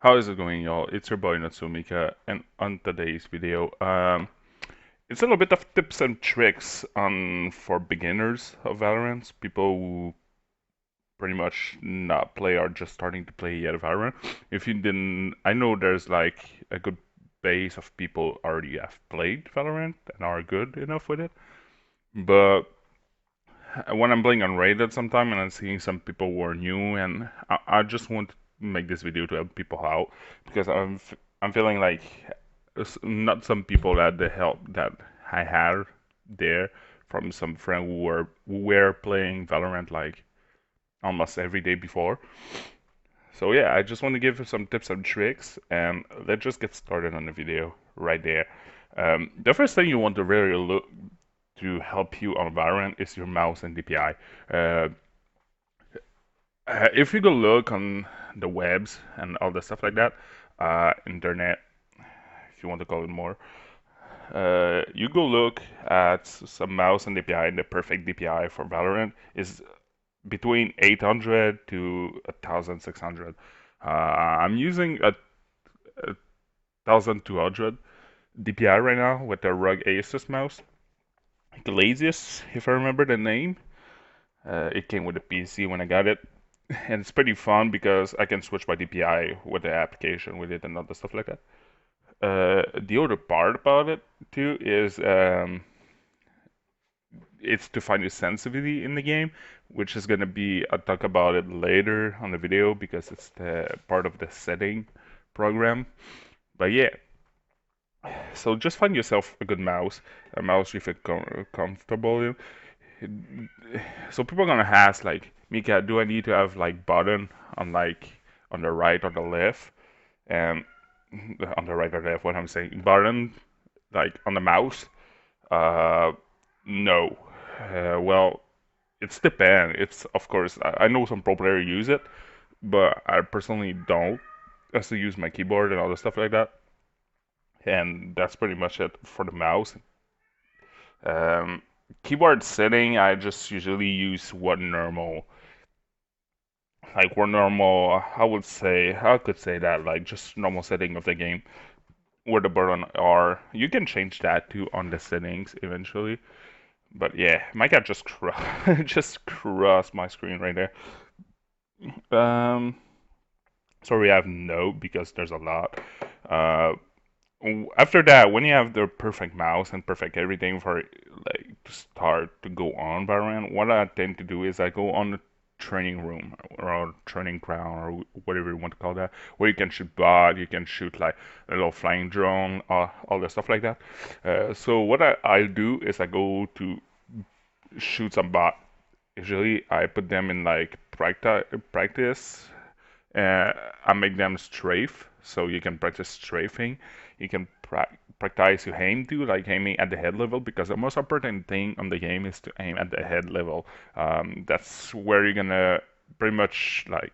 How is it going, y'all? It's your boy Natsumika, and on today's video, it's a little bit of tips and tricks on for beginners of Valorant, people who pretty much not play or just starting to play yet Valorant. If you didn't, I know there's like a good base of people already have played Valorant and are good enough with it, but when I'm playing on Reddit sometime and I'm seeing some people who are new, and I just want to make this video to help people out because I'm feeling like not some people had the help that I had there from some friend who were playing Valorant like almost every day before. So yeah, I just want to give some tips and tricks, and let's just get started on the video right there. The first thing you want to really look to help you on Valorant is your mouse and DPI. Uh, if you go look on the webs and all the stuff like that, internet, if you want to call it more, you go look at some mouse and DPI, and the perfect DPI for Valorant is between 800 to 1600. I'm using a 1200 DPI right now with the RUG Asus mouse. Glazius, if I remember the name. It came with a PC when I got it, and it's pretty fun because I can switch my DPI with the application with it and other stuff like that. The other part about it too is it's to find the sensitivity in the game, which is gonna be I'll talk about it later on the video because it's the part of the setting program. But yeah, so just find yourself a good mouse, a mouse you feel comfortable in. So people are gonna ask like, Mika, do I need to have like button on like on the right or the left? And on the right or left, what I'm saying, button like on the mouse? Uh, no. Well, it's depend. It's of course I know some pro players use it, but I personally don't. I still use my keyboard and all the stuff like that, and that's pretty much it for the mouse. Um, Keyboard setting, I just usually use what normal, like what normal. I would say I could say that like just normal setting of the game where the button are. You can change that too on the settings eventually. But yeah, my cat just just crossed my screen right there. Um, Sorry, I have no because there's a lot. Uh, After that, when you have the perfect mouse and perfect everything for like to start to go on Valorant, what I tend to do is I go on the training room or training ground or whatever you want to call that, where you can shoot bot, you can shoot like a little flying drone, all the stuff like that. So what I do is I go to shoot some bot. Usually I put them in like practice. I make them strafe, so you can practice strafing. You can practice your aim too, like aiming at the head level, because the most important thing on the game is to aim at the head level. That's where you're gonna pretty much like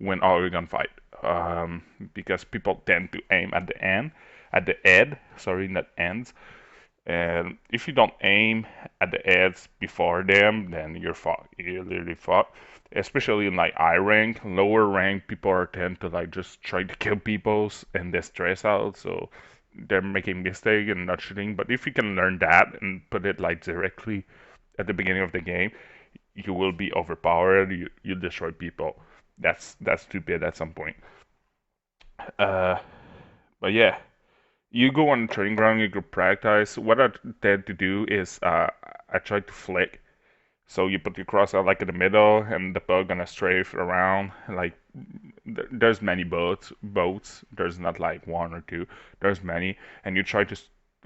win all your gunfight. Because people tend to aim at the end, at the head, sorry, not ends. And if you don't aim at the heads before them, then you're fucked. You're literally fucked. Especially in like I rank, lower rank, people are tend to like just try to kill people and they stress out, so they're making mistake and not shooting. But if you can learn that and put it like directly at the beginning of the game, you will be overpowered. You destroy people. That's stupid at some point. Uh, but yeah, you go on the training ground, you go practice. What I tend to do is I try to flick. So you put your cross out like in the middle, and the bug gonna strafe around. Like there's many boats. There's not like one or two. There's many, and you try to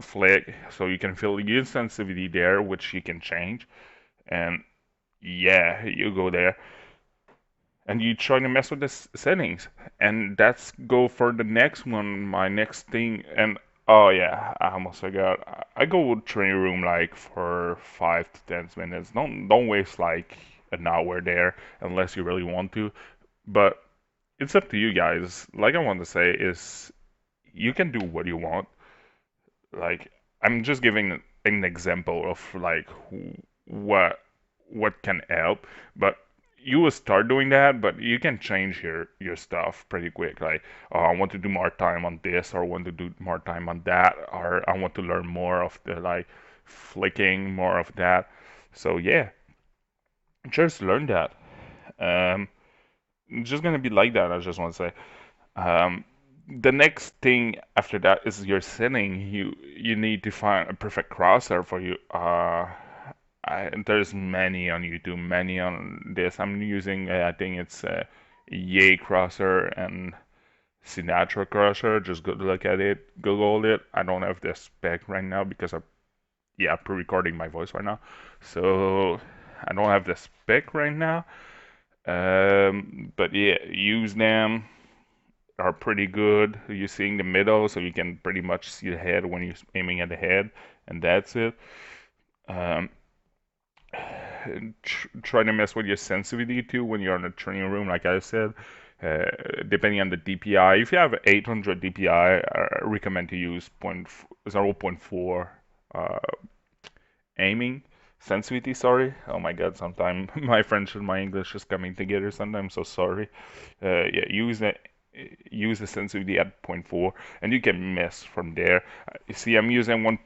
flick so you can feel the sensitivity there, which you can change. And yeah, you go there and you try to mess with the settings, and that's go for the next one, my next thing. And oh yeah, I almost forgot, I go training room like for 5 to 10 minutes. Don't waste like an hour there unless you really want to, but it's up to you guys. Like I want to say is you can do what you want. Like I'm just giving an example of like what can help, but you will start doing that, but you can change your stuff pretty quick. Like, oh, I want to do more time on this, or I want to do more time on that, or I want to learn more of the like flicking, more of that. So yeah, just learn that. Um, it's just gonna be like that. I just want to say. Um, the next thing after that is your setting. You need to find a perfect crosshair for you. There's many on YouTube, many on this. I'm using, I think it's Yay Crosser and Sinatra Crosser. Just go look at it, Google it. I don't have the spec right now because I'm pre-recording my voice right now, so I don't have the spec right now. But yeah, use them. Are pretty good. You're seeing the middle, so you can pretty much see the head when you're aiming at the head, and that's it. Um, Try to mess with your sensitivity too when you're in a training room, like I said. Depending on the DPI, if you have 800 DPI, I recommend to use 0 0.4 uh, aiming sensitivity. Sorry. Oh my God, sometimes my French and my English is coming together. Sometimes, so sorry. Yeah, use the sensitivity at zero point 0.4, and you can mess from there. You see, I'm using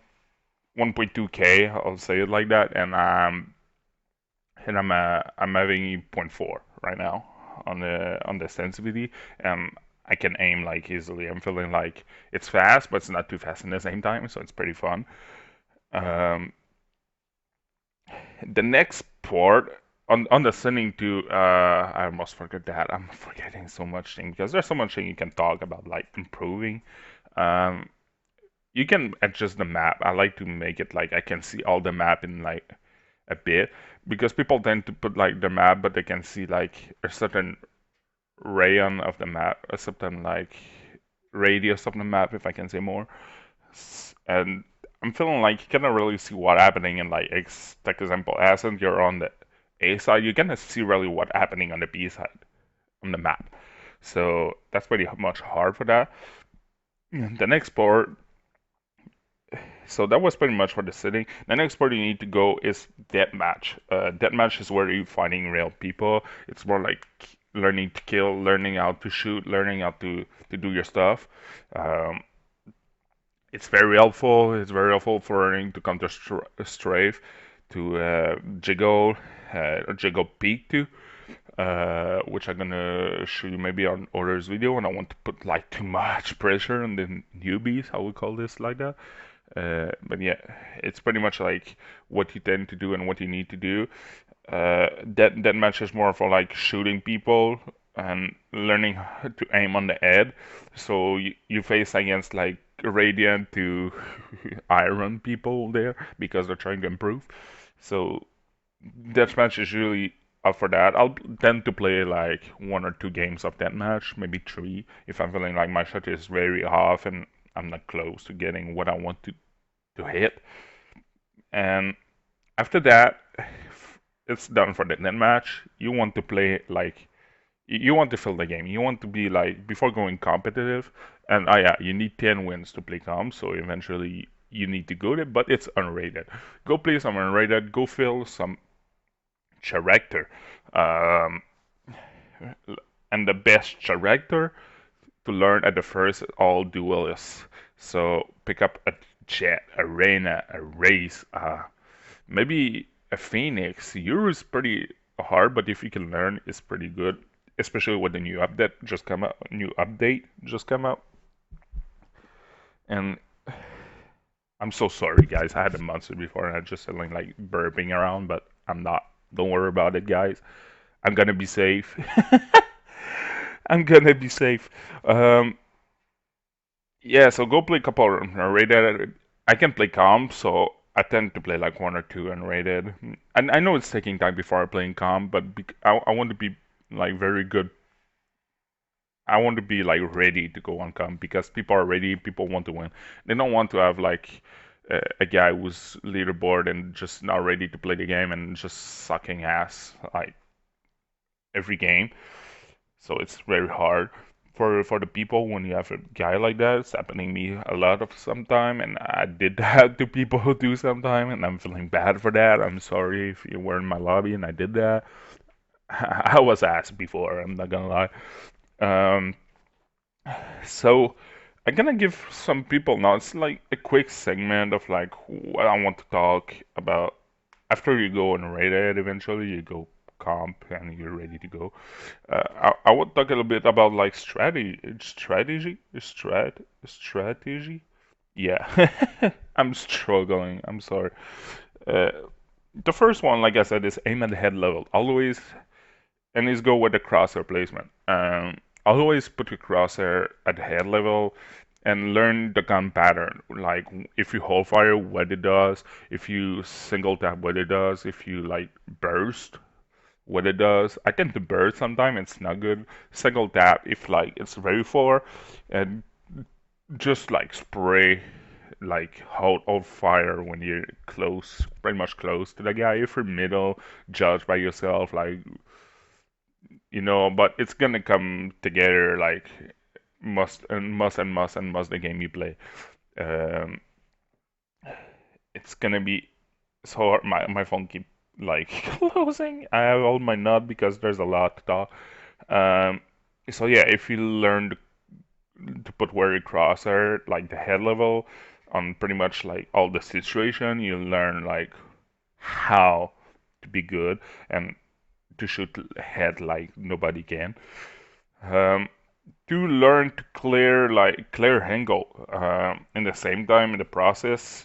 1.2K. I'll say it like that, and I'm having zero point 0.4 right now on the sensitivity. I can aim like easily. I'm feeling like it's fast, but it's not too fast in the same time, so it's pretty fun. Um, the next part on the sending to I almost forgot that. I'm forgetting so much thing because there's so much thing you can talk about, like improving. Um, you can adjust the map. I like to make it like I can see all the map in like a bit, because people tend to put like the map, but they can see like a certain rayon of the map, a certain like radius of the map, if I can say more. And I'm feeling like you cannot really see what happening in like like example, as in you're on the A side, you're gonna see really what happening on the B side on the map. So that's pretty much hard for that. The next part, so that was pretty much for the setting. The next part you need to go is Deathmatch. Deathmatch is where you're fighting real people. It's more like learning to kill, learning how to shoot, learning how to do your stuff. Um, it's very helpful. It's very helpful for learning to counter strafe, to jiggle, jiggle peek too, which I'm gonna show you maybe on others video. And I want to put like too much pressure on the newbies. I would call this like that. But yeah, it's pretty much like what you tend to do and what you need to do. That match is more for like shooting people and learning how to aim on the head. So you face against like radiant to iron people there because they're trying to improve. So deathmatch is really up for that. I'll tend to play like 1 or 2 games of deathmatch, maybe 3, if I'm feeling like my shot is very off and I'm not close to getting what I want to hit. And after that, it's done for the net match. You want to play like you want to fill the game. You want to be like before going competitive. And yeah, you need 10 wins to play comp. So eventually you need to go there, but it's unrated. Go play some unrated. Go fill some character. Um, and the best character to learn at the first all duelists. So pick up a jet, a Reyna, a Race, maybe a Phoenix. Yours is pretty hard, but if you can learn, it's pretty good. Especially with the new update just come out, new update just come out. And I'm so sorry, guys. I had a monster before, and I just feeling like burping around, but I'm not. Don't worry about it, guys. I'm gonna be safe. I'm gonna be safe. Yeah, so go play a couple unrated. I can play comp, so I tend to play like 1 or 2 unrated. And I know it's taking time before I play in comp, but I want to be like very good. I want to be like ready to go on comp because people are ready. People want to win. They don't want to have like a guy who's leaderboard and just not ready to play the game and just sucking ass like every game. So it's very hard for the people when you have a guy like that. It's happening me a lot of sometime, and I did that to people who do sometime, and I'm feeling bad for that. I'm sorry if you were in my lobby and I did that. I was asked before, I'm not gonna lie. Um, so I'm gonna give some people now. It's like a quick segment of like what I want to talk about. After you go and rate it, eventually you go comp and you're ready to go. I want to talk a little bit about like strategy. Yeah, I'm struggling. I'm sorry. Uh, the first one, like I said, is aim at the head level. Always, and is go with the crosshair placement. Always put your crosshair at the head level and learn the gun pattern. Like if you hold fire, what it does. If you single tap, what it does. If you like burst, what it does. I tend to burst sometimes. It's not good. Single tap if like it's very far, and just like spray like hold fire when you're close, pretty much close to the guy. If you're middle, judge by yourself, like but it's gonna come together like must the game you play. Um, it's gonna be so hard. My phone keep like closing. I have all my nut because there's a lot to talk. Um, so yeah, if you learn to put where you crosshair, like the head level, on pretty much like all the situation, you learn like how to be good and to shoot head like nobody can. Um, to learn to clear angle in the same time in the process.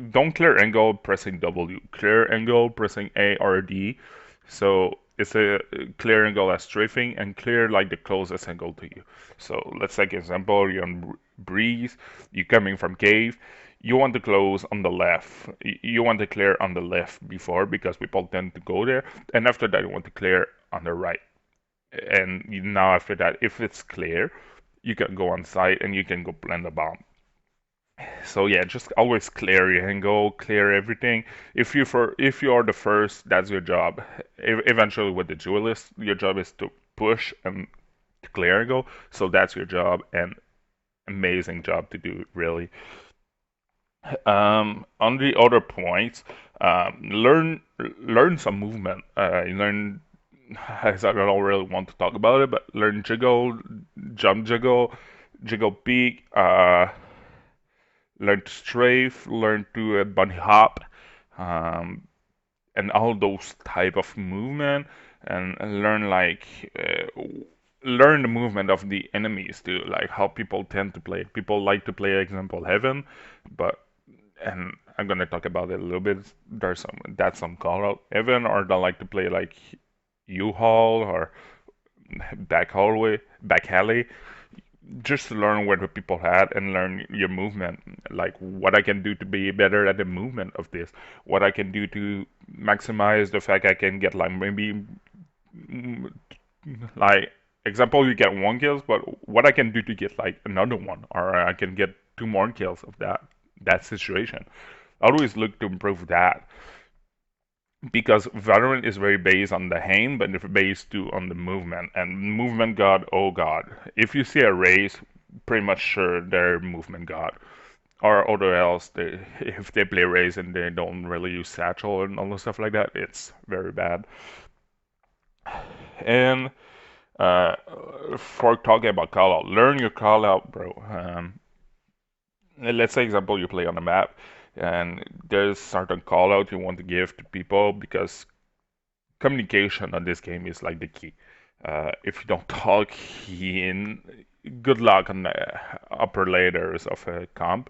Don't clear angle pressing W. Clear angle pressing A or D. So it's a clear angle as strafing and clear like the closest angle to you. So let's take example, you're on breeze, you're coming from cave, you want to close on the left. You want to clear on the left before because people tend to go there, and after that you want to clear on the right. And now after that, if it's clear, you can go on site and you can go plant a bomb. So yeah, just always clear your angle, clear everything. If you are the first, that's your job. Eventually, with the duelist, your job is to push and to clear angle. So that's your job, and amazing job to do, really. On the other points, learn some movement. Learn. I don't really want to talk about it, but learn jiggle, jiggle peek, learn to strafe, learn to bunny hop, um, and all those type of movement, and learn learn the movement of the enemies too, like how people tend to play. People like to play, example, heaven, but and I'm gonna talk about it a little bit. There's some call out heaven, or they like to play like U-Haul or back alley, just to learn where the people had and learn your movement, like what I can do to be better at the movement of this, what I can do to maximize the fact I can get like maybe mm, like example you get one kills, but what I can do to get like another one, or I can get two more kills of that situation. I always look to improve that because Valorant is very based on the aim, but it's based too on the movement. And movement god, oh god. If you see a race, pretty much sure they're movement god. Or other else, if they play race and they don't really use satchel and all the stuff like that, it's very bad. And for talking about call out, learn your call out, bro. Let's say example you play on a map and there's certain call out you want to give to people because communication on this game is like the key. If you don't talk in, good luck on the upper layers of a comp.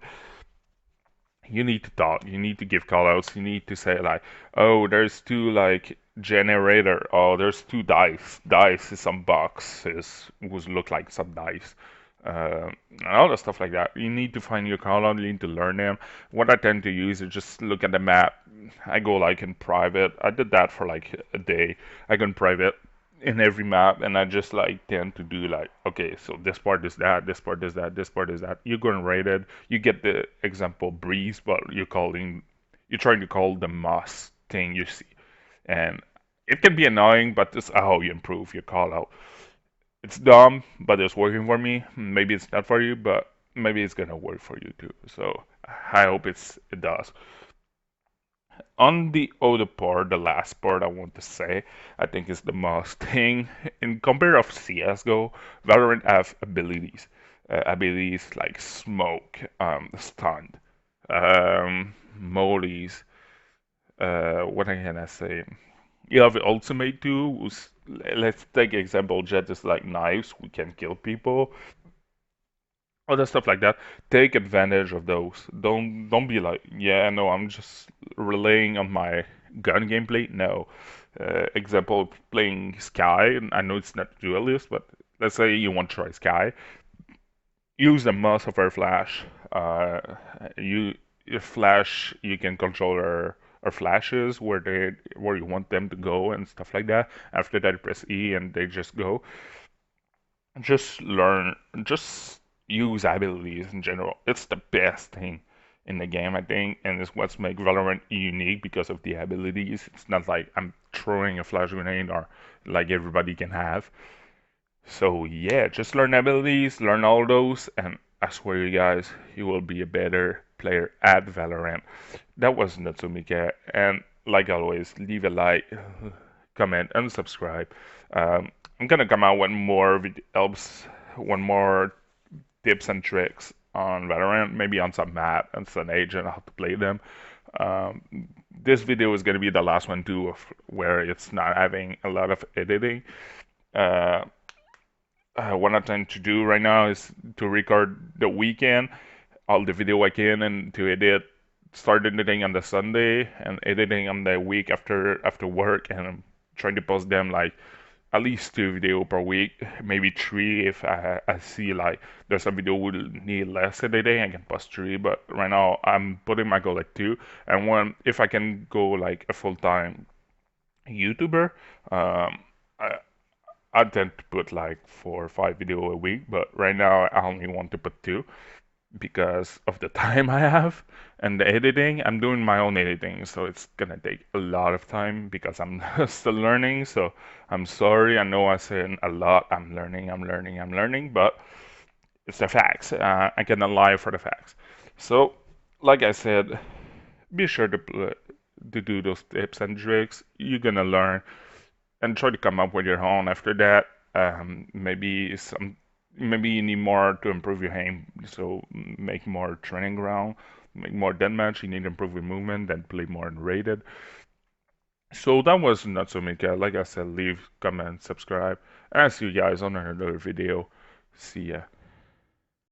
You need to talk. You need to give callouts. You need to say like, oh, there's two like generator. Oh, there's two dice. Dice is some boxes who look like some dice. And all the stuff like that. You need to find your callout. You need to learn them. What I tend to use is just look at the map. I go like in private. I did that for like a day. I go in private in every map, and I just like tend to do like, okay, so this part is that, this part is that, this part is that. You go and rate it. You get the example breeze, but you're trying to call the moss thing you see, and it can be annoying, but it's how you improve your call out. It's dumb, but it's working for me. Maybe it's not for you, but maybe it's gonna work for you too. So I hope it does. On the other part, the last part I want to say, I think is the most thing. In compare of CS:GO, Valorant have abilities. Abilities like smoke, stun, mollies. What can I say? You have ultimate too. Let's take example, Jet is like knives. We can kill people. Other stuff like that. Take advantage of those. Don't be like, yeah, no, I'm just relying on my gun gameplay. No. Example, playing Sky. I know it's not duelist, but let's say you want to try Sky. Use the most of our flash. Uh, you your flash, you can control our flashes where you want them to go and stuff like that. After that, press E and they just go. Just learn, just use abilities in general. It's the best thing in the game, I think, and it's what's make Valorant unique because of the abilities. It's not like I'm throwing a flash grenade or like everybody can have. So yeah, just learn abilities, learn all those, and I swear you guys, you will be a better player at Valorant. That was Natsumika, and like always, leave a like, comment, and subscribe. I'm gonna come out with more helps, one more tips and tricks on Valorant, maybe on some map and some agent, how to play them. Um, this video is gonna be the last one too, where it's not having a lot of editing. Uh, what I tend to do right now is to record the weekend, all the video I can, and to edit. Start editing on the Sunday and editing on the week after work, and I'm trying to post them like at least 2 video per week, maybe 3 if I see like there's a video will need less editing, I can post 3. But right now I'm putting my goal at 2, and when if I can go like a full-time YouTuber, I, I tend to put like 4 or 5 video a week, but right now I only want to put 2 because of the time I have and the editing. I'm doing my own editing, so it's gonna take a lot of time because I'm still learning. So I'm sorry. I know I said a lot. I'm learning, but it's the facts. I cannot lie for the facts. So, like I said, be sure to do those tips and tricks. You're gonna learn and try to come up with your own after that. Maybe you need more to improve your aim, so make more training ground, make more deathmatch. You need to improve your movement, then play more in rated. So that was not so Mika. Like I said, leave, comment, subscribe, and I'll see you guys on another video. See ya.